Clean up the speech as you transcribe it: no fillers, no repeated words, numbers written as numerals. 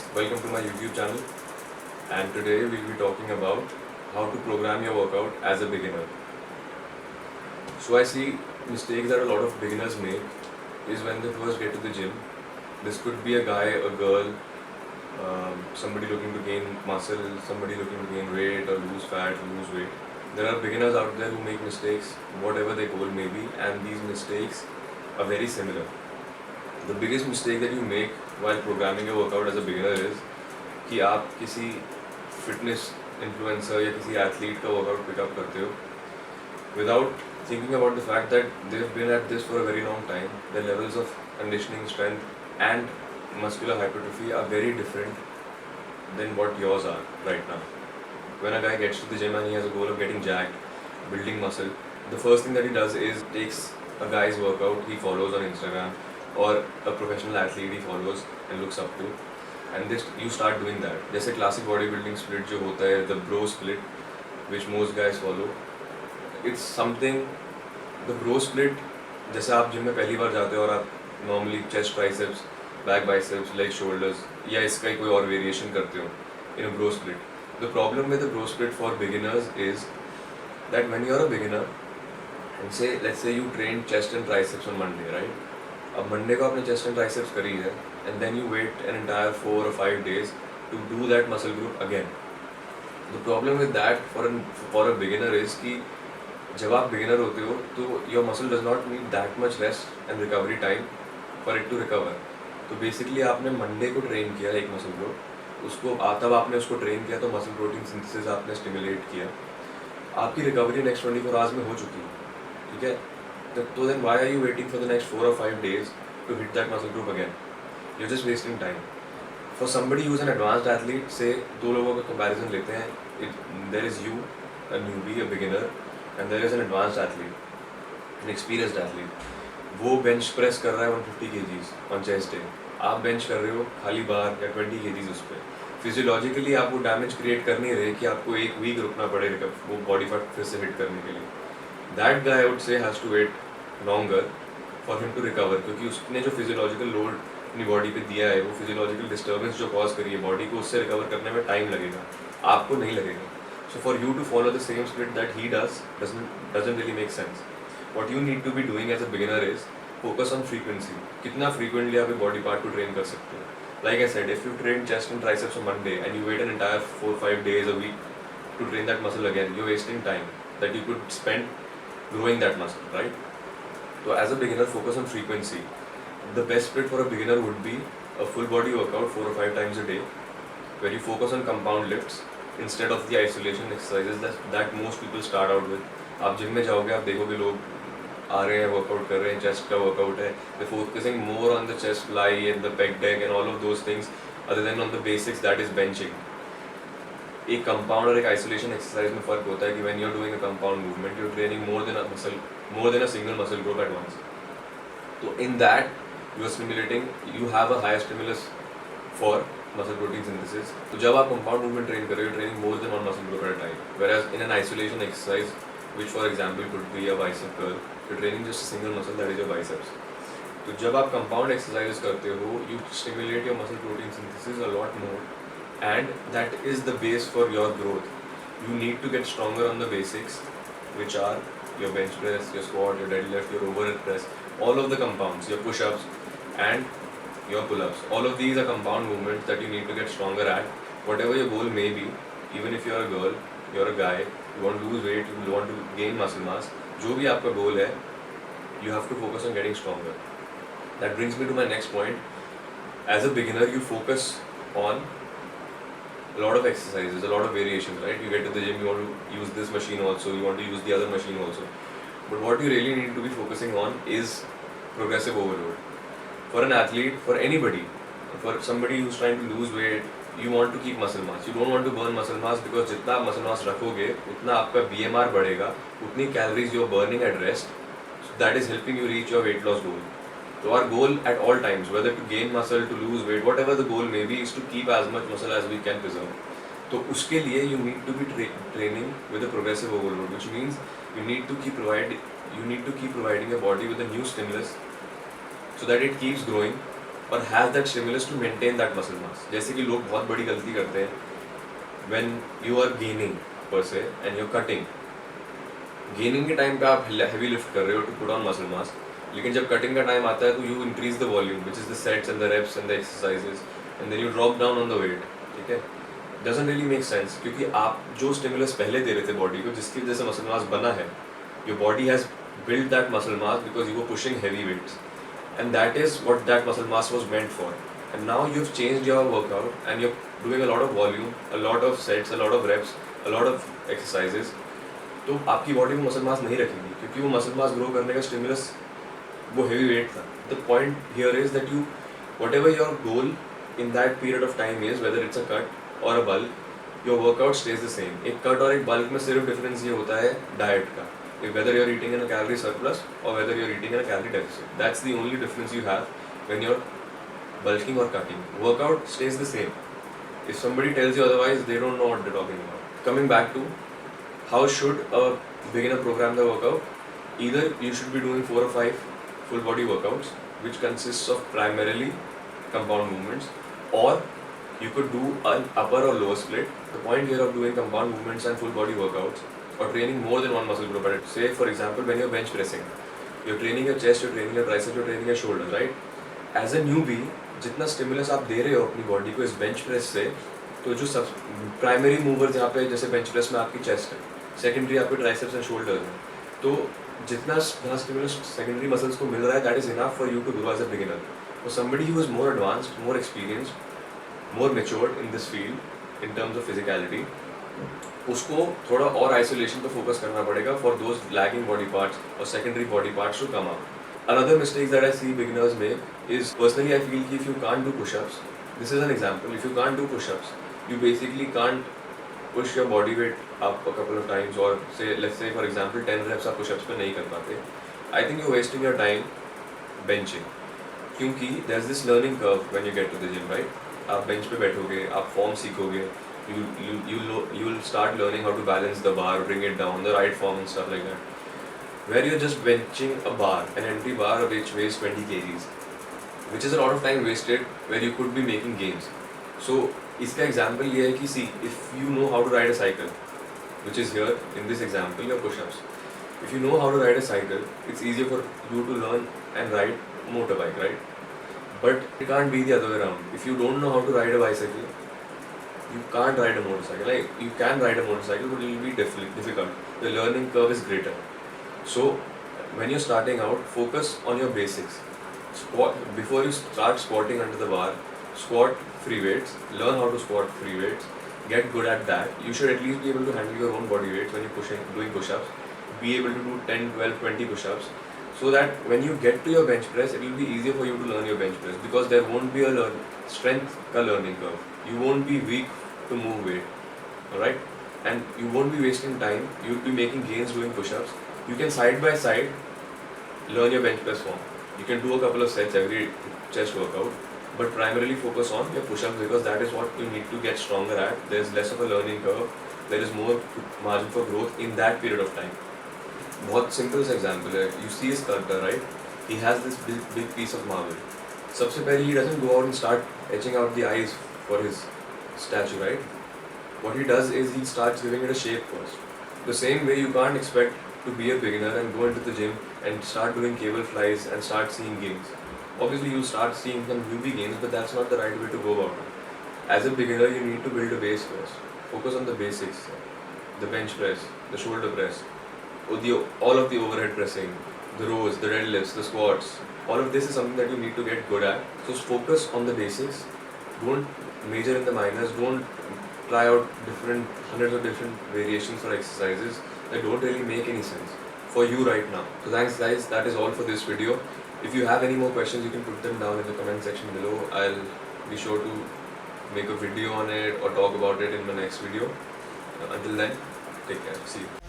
guys, welcome to my YouTube channel, and today we'll be talking about how to program your workout as a beginner. So I see mistakes that a lot of beginners make is when they first get to the gym. This could be a guy, a girl, somebody looking to gain muscle, somebody looking to gain weight or lose fat, lose weight. There are beginners out there who make mistakes, whatever their goal may be, and these mistakes are very similar. The biggest mistake that you make while programming your workout as a beginner is कि आप किसी fitness influencer या किसी athlete का workout pickup करते हो without thinking about the fact that they've been at this for a very long time. Their levels of conditioning, strength and muscular hypertrophy are very different than what yours are right now. When a guy gets to the gym and he has a goal of getting jacked, building muscle, the first thing that he does is takes a guy's workout he follows on Instagram or a professional athlete he follows and looks up to, and this you start doing that. जैसे classic bodybuilding split जो होता है, the bro split, which most guys follow, it's something, the bro split, जैसे आप gym में पहली बार जाते हो और आप normally chest triceps, back biceps, leg shoulders या इसका ही कोई और variation करते हो in a bro split. The problem with the bro split for beginners is that when you're a beginner and let's say you train chest and triceps on Monday, right? अब Monday को आपने chest and triceps करी है and then you wait an entire 4 or 5 days to do that muscle group again. The problem with that for a beginner is कि जब आप beginner होते हो तो your muscle does not need that much rest and recovery time for it to recover. तो basically आपने Monday को train किया एक मसल ग्रुप, उसको तब आपने उसको ट्रेन किया तो मसल प्रोटीन सिंथेसिस आपने स्टिमुलेट किया, आपकी रिकवरी नेक्स्ट 24 आवर्स में हो चुकी है. ठीक है, तो then why are you waiting for the next 4 or 5 days to hit that muscle group again? You're just wasting time. For somebody who's an advanced athlete, say दो लोगों का comparison लेते हैं, there is you, a newbie, a beginner, and there is an advanced athlete, an experienced athlete. वो bench press कर रहा है 150 kgs on chest day, आप bench कर रहे हो खाली बार या 20 kgs उस पर. फिजियोलॉजिकली आप वो डैमेज क्रिएट कर नहीं रहे कि आपको एक वीक रुकना पड़ेगा वो बॉडी पार्ट फिर से हिट करने के लिए. That guy I would say has to wait longer for him to recover, क्योंकि उसने जो फिजियोलॉजिकल लोड अपनी बॉडी पे दिया है, वो फिजियोलॉजिकल डिस्टर्बेंस जो कॉज करी है बॉडी को, उससे रिकवर करने में टाइम लगेगा, आपको नहीं लगेगा. So for you to follow the same split that he doesn't really make sense. What you need to be doing as a beginner is focus on frequency. कितना फ्रीक्वेंटली आप बॉडी पार्ट को train कर सकते हो. Like I said, if you train chest and triceps on Monday and you wait an entire 4-5 days a week to train that muscle again, you're wasting time that you could spend growing that muscle, right? So as a beginner, focus on frequency. The best split for a beginner would be a full body workout 4 or 5 times a day, where you focus on compound lifts instead of the isolation exercises that most people start out with. आप gym में जाओगे, आप देखोगे लोग आ रहे हैं, workout कर रहे हैं, चेस्ट का वर्कआउट है, they focusing more on the chest fly and the pec deck and all of those things other than on the basics, that is benching. एक कंपाउंड और एक आइसोलेशन एक्सरसाइज में फर्क होता है कि when you are doing a compound movement you are training more than a single muscle group at once. तो in that you are stimulating, you have a higher stimulus for muscle protein synthesis. तो जब आप compound movement train कर रहे हो, training more than one muscle group at a time, whereas in an isolation exercise which for example could be a bicep curl, you are training just a single muscle that is your biceps. तो जब आप compound exercise करते हो, you stimulate your muscle protein synthesis a lot more, and that is the base for your growth. You need to get stronger on the basics, which are your bench press, your squat, your deadlift, your overhead press, all of the compounds, your push-ups and your pull-ups. All of these are compound movements that you need to get stronger at, whatever your goal may be. Even if you're a girl, you're a guy, you want to lose weight, you want to gain muscle mass, जो भी आपका goal है, you have to focus on getting stronger. That brings me to my next point. As a beginner, you focus on a lot of exercises, a lot of variations, right? You get to the gym, you want to use this machine also, you want to use the other machine also. But what you really need to be focusing on is progressive overload. For an athlete, for anybody, for somebody who's trying to lose weight, you want to keep muscle mass. You don't want to burn muscle mass because जितना आप muscle mass रखोगे, उतना आपका BMR बढ़ेगा, उतनी calories you're burning at rest. So that is helping you reach your weight loss goal. So our goal at all times, whether to gain muscle, to lose weight, whatever the goal may be, is to keep as much muscle as we can preserve. तो उसके लिए you need to be training with a progressive overload, which means you need to keep providing your body with a new stimulus so that it keeps growing और have that stimulus to maintain that muscle mass. जैसे कि लोग बहुत बड़ी गलती करते हैं when you are gaining per se and you are cutting. Gaining के टाइम पे आप हैवी लिफ्ट कर रहे हो to put on muscle mass, लेकिन जब कटिंग का टाइम आता है तो you increase the volume which is the sets and the reps and the exercises and then you drop down on the weight. ठीक है, डजंट रियली मेक सेंस, क्योंकि आप जो स्टिमुलस पहले दे रहे थे बॉडी को, जिसकी वजह से मसल मास बना है, your body has built that muscle mass because you were pushing heavy weights, and that is what that muscle mass was meant for. And now you've changed your workout and you're doing a lot of volume, a lot of sets, a lot of reps, a lot of exercises. तो आपकी body में muscle mass नहीं रखेगी, क्योंकि वो muscle mass grow करने का stimulus वो हेवी वेट था. The point here is that you whatever your goal in that period of time is, whether it's a cut or a bulk, your workout stays the same. एक cut और एक bulk में सिर्फ difference ये होता है diet का, whether you're eating in a calorie surplus or whether you're eating in a calorie deficit. That's the only difference you have when you're bulking or cutting. Workout stays the same. If somebody tells you otherwise, they don't know what they're talking about. Coming back to how should a beginner program the workout? Either you should be doing 4 or 5 full body workouts, which consists of primarily compound movements, or you could do an upper or lower split. The point here of doing compound movements and full body workouts or training more than one muscle group. Say for example, when you're bench pressing, you're training your chest, you're training your triceps, you're training your shoulders, right? As a newbie, जितना stimulus आप दे रहे हो अपनी body को इस bench press से, तो जो सब प्राइमरी मूवर्स यहाँ पे जैसे बेंच प्रेस में आपकी चेस्ट है, सेकेंडरी आपके ट्राइसेप्स एंड शोल्डर्स हैं, तो जितना जहाँ स्टिमुलस सेकेंडरी मसल्स को मिल रहा है, that is enough for you to grow as a beginner. For somebody who is more advanced, more experienced, more matured in this field in terms of physicality, उसको थोड़ा और आइसोलेशन पे focus करना पड़ेगा for those lagging body parts और secondary body parts to come out. Another mistake that I see beginners make is, personally I feel कि if you can't do push-ups, this is an example, if you can't do push-ups, you basically can't push your body weight up a couple of times, or say let's say for example 10 reps आप push-ups पे नहीं कर पाते. I think you're wasting your time benching, क्योंकि there's this learning curve when you get to the gym, right? आप bench पे बैठोगे, आप form सीखोगे, you'll start learning how to balance the bar, bring it down, the right form and stuff like that. Where you're just benching a bar, an empty bar which weighs 20 kgs, which is a lot of time wasted where you could be making gains. So इसका example ये है कि see, if you know how to ride a cycle, which is here in this example, your push-ups. If you know how to ride a cycle, it's easier for you to learn and ride a motorbike, right? But it can't be the other way around. If you don't know how to ride a bicycle, you can't ride a motorcycle. Like, you can ride a motorcycle, but it will be difficult. The learning curve is greater. So when you're starting out, focus on your basics. Squat before you start squatting under the bar. Squat free weights. Learn how to squat free weights. Get good at that. You should at least be able to handle your own body weights when you're doing push-ups. Be able to do 10, 12, 20 push-ups, so that when you get to your bench press, it will be easier for you to learn your bench press, because there won't be a strength ka learning curve. You won't be weak to move weight, alright? And you won't be wasting time. You'll be making gains doing push-ups. You can side by side learn your bench press form. You can do a couple of sets every chest workout, but primarily focus on your push-ups, because that is what you need to get stronger at. There's less of a learning curve. There is more margin for growth in that period of time. बहुत simple सा example है. You see sculptor, right? He has this big piece of marble. सबसे पहले he doesn't go out and start etching out the eyes for his statue, right? What he does is he starts giving it a shape first. The same way, you can't expect to be a beginner and go into the gym and start doing cable flies and start seeing gains. Obviously you'll start seeing some newbie gains, but that's not the right way to go about it. As a beginner, you need to build a base first. Focus on the basics: the bench press, the shoulder press, all of the overhead pressing, the rows, the deadlifts, the squats. All of this is something that you need to get good at. So focus on the basics. Don't major in the minors. Don't try out hundreds of different variations or exercises that don't really make any sense for you right now. So thanks guys, that is all for this video. If you have any more questions, you can put them down in the comment section below. I'll be sure to make a video on it or talk about it in the next video. Until then, take care. See you.